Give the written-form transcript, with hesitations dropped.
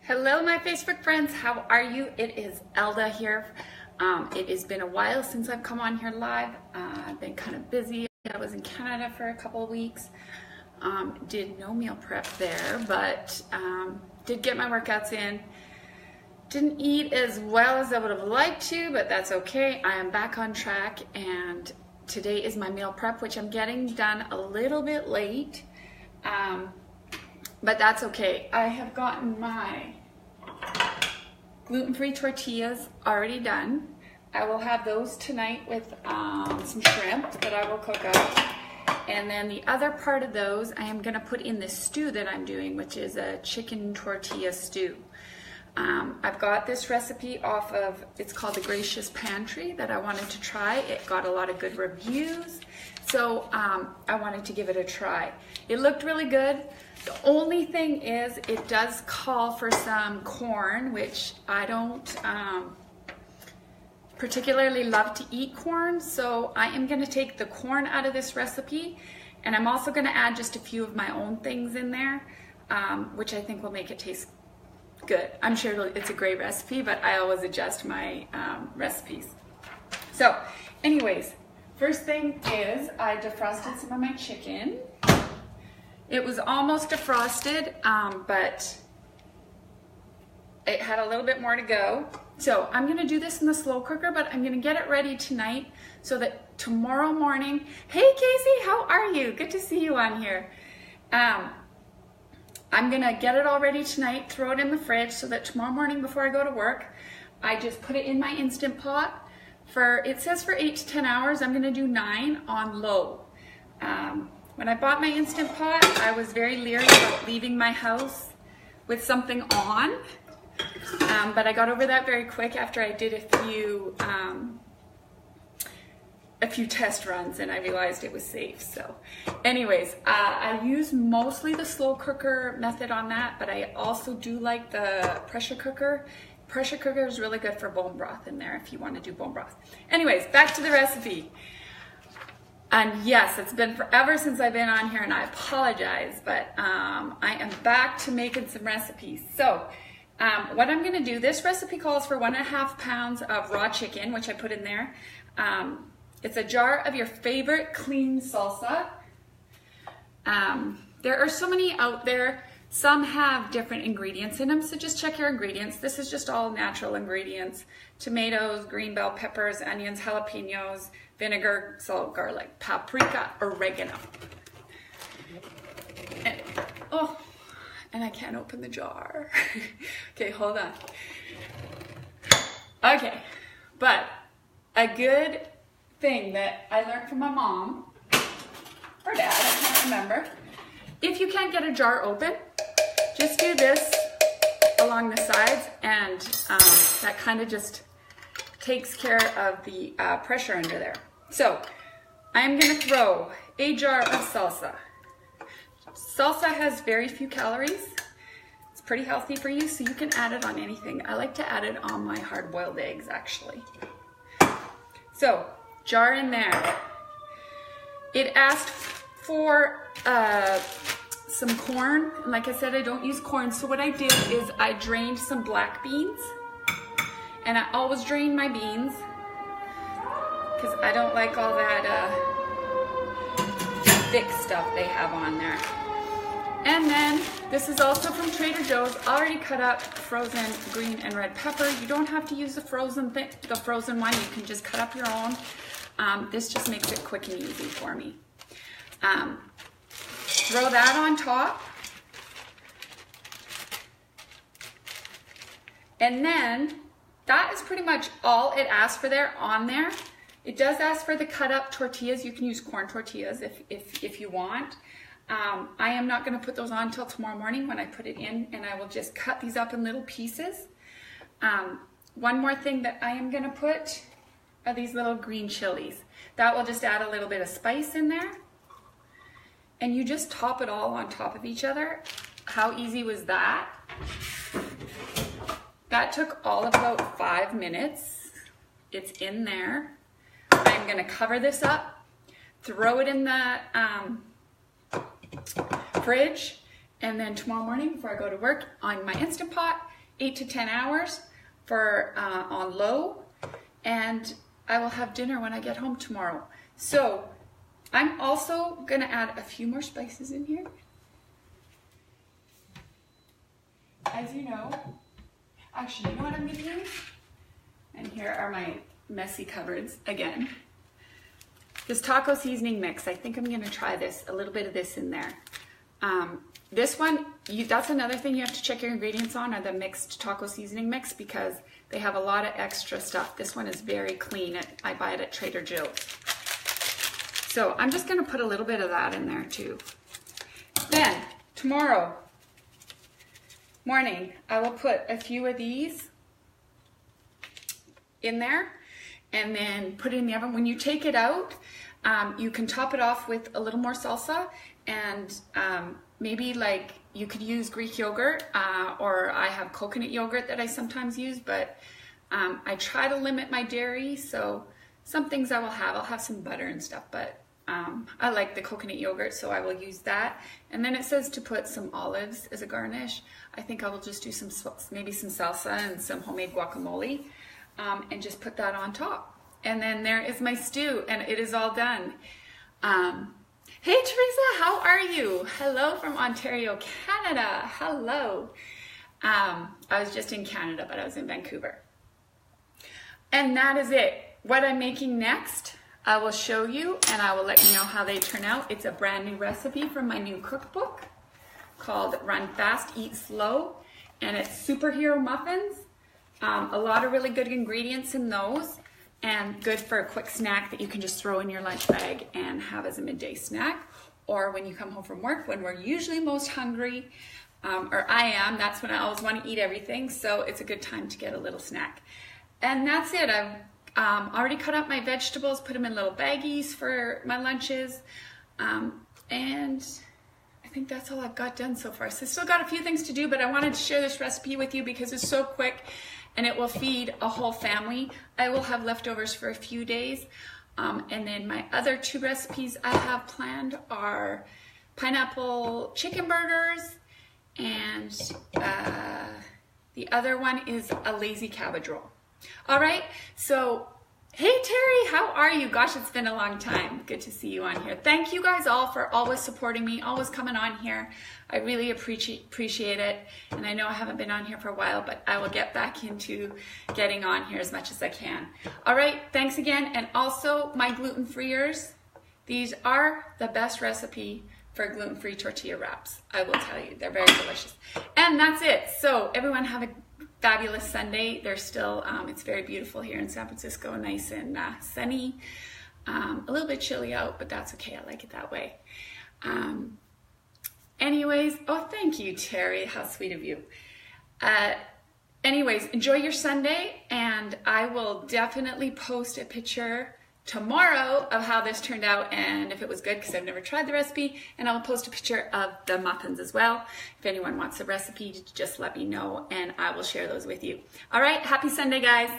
Hello my Facebook friends, how are you? It is Elda here. It has been a while since I've come on here live. I've been kind of busy. I was in Canada for a couple of weeks. Did no meal prep there, but did get my workouts in. Didn't eat as well as I would have liked to, but that's okay. I am back on track, and today is my meal prep, which I'm getting done a little bit late. But that's okay. I have gotten my gluten-free tortillas already done. I will have those tonight with some shrimp that I will cook up. And then the other part of those I am gonna put in the stew that I'm doing, which is a chicken tortilla stew. I've got this recipe off of, it's called the Gracious Pantry, that I wanted to try. It got a lot of good reviews, so I wanted to give it a try. It looked really good. The only thing is it does call for some corn, which I don't particularly love to eat corn, so I am going to take the corn out of this recipe, and I'm also going to add just a few of my own things in there, which I think will make it taste good. I'm sure it's a great recipe, but I always adjust my recipes. So anyways, first thing is I defrosted some of my chicken. It was almost defrosted, but it had a little bit more to go. So I'm gonna do this in the slow cooker, but I'm gonna get it ready tonight so that tomorrow morning, hey Casey, how are you? Good to see you on here. I'm gonna get it all ready tonight, throw it in the fridge so that tomorrow morning before I go to work, I just put it in my Instant Pot for, it says for 8 to 10 hours, I'm gonna do 9 on low. When I bought my Instant Pot, I was very leery about leaving my house with something on, but I got over that very quick after I did a few test runs, and I realized it was safe. So anyways, I use mostly the slow cooker method on that, but I also do like the pressure cooker. Pressure cooker is really good for bone broth in there if you want to do bone broth. Anyways, back to the recipe. And yes, it's been forever since I've been on here, and I apologize, but I am back to making some recipes. So what I'm gonna do, this recipe calls for 1.5 pounds of raw chicken, which I put in there. It's a jar of your favorite clean salsa. There are so many out there. Some have different ingredients in them, so just check your ingredients. This is just all natural ingredients. Tomatoes, green bell peppers, onions, jalapenos, vinegar, salt, garlic, paprika, oregano. And I can't open the jar. Okay, hold on. Okay, but a good thing that I learned from my mom, or dad, I can't remember. If you can't get a jar open, just do this along the sides, and that kind of just takes care of the pressure under there. So I'm gonna throw a jar of salsa. Salsa has very few calories. It's pretty healthy for you, so you can add it on anything. I like to add it on my hard-boiled eggs, actually. So, jar in there. It asked for some corn, and like I said, I don't use corn, so what I did is I drained some black beans, and I always drain my beans because I don't like all that thick stuff they have on there. And then this is also from Trader Joe's, already cut up frozen green and red pepper. You don't have to use the frozen one. You can just cut up your own. This just makes it quick and easy for me. Throw that on top. And then that is pretty much all it asks for there on there. It does ask for the cut up tortillas. You can use corn tortillas if you want. I am not going to put those on until tomorrow morning when I put it in, and I will just cut these up in little pieces. One more thing that I am going to put are these little green chilies. That will just add a little bit of spice in there. And you just top it all on top of each other. How easy was that? That took all of about 5 minutes. It's in there. I'm going to cover this up, throw it in the fridge, and then tomorrow morning before I go to work on my Instant Pot, 8 to 10 hours for on low, and I will have dinner when I get home tomorrow. So I'm also gonna add a few more spices in here. As you know, actually, you know what I'm gonna use? And here are my messy cupboards again. This taco seasoning mix, I think I'm gonna try this, a little bit of this in there. This one, that's another thing you have to check your ingredients on, are the mixed taco seasoning mix, because they have a lot of extra stuff. This one is very clean. I buy it at Trader Joe's. So I'm just gonna put a little bit of that in there too. Then, tomorrow morning, I will put a few of these in there and then put it in the oven. When you take it out, you can top it off with a little more salsa, and maybe like you could use Greek yogurt, or I have coconut yogurt that I sometimes use, but I try to limit my dairy, so some things I will have. I'll have some butter and stuff, but I like the coconut yogurt, so I will use that. And then it says to put some olives as a garnish. I think I will just do maybe some salsa and some homemade guacamole, and just put that on top. And then there is my stew, and it is all done. Hey Teresa, how are you? Hello from Ontario, Canada. Hello. I was just in Canada, but I was in Vancouver. And that is it. What I'm making next, I will show you, and I will let you know how they turn out. It's a brand new recipe from my new cookbook called Run Fast, Eat Slow, and it's superhero muffins. A lot of really good ingredients in those, and good for a quick snack that you can just throw in your lunch bag and have as a midday snack, or when you come home from work, when we're usually most hungry, or I am, that's when I always want to eat everything, so it's a good time to get a little snack. And that's it. I've already cut up my vegetables, put them in little baggies for my lunches, and I think that's all I've got done so far. So I still got a few things to do, but I wanted to share this recipe with you because it's so quick and it will feed a whole family. I will have leftovers for a few days. And then my other two recipes I have planned are pineapple chicken burgers, and the other one is a lazy cabbage roll. All right, so hey Terry, how are you? Gosh, it's been a long time. Good to see you on here. Thank you guys all for always supporting me, always coming on here. I really appreciate it. And I know I haven't been on here for a while, but I will get back into getting on here as much as I can. All right, thanks again. And also my gluten-freers, these are the best recipe for gluten-free tortilla wraps. I will tell you, they're very delicious. And that's it. So everyone have a fabulous Sunday. There's still, it's very beautiful here in San Francisco, nice and sunny. A little bit chilly out, but that's okay. I like it that way. Anyways, oh, thank you, Terry. How sweet of you. Anyways, enjoy your Sunday, and I will definitely post a picture tomorrow of how this turned out and if it was good, because I've never tried the recipe, and I'll post a picture of the muffins as well. If anyone wants a recipe, just let me know and I will share those with you. All right, happy Sunday, guys.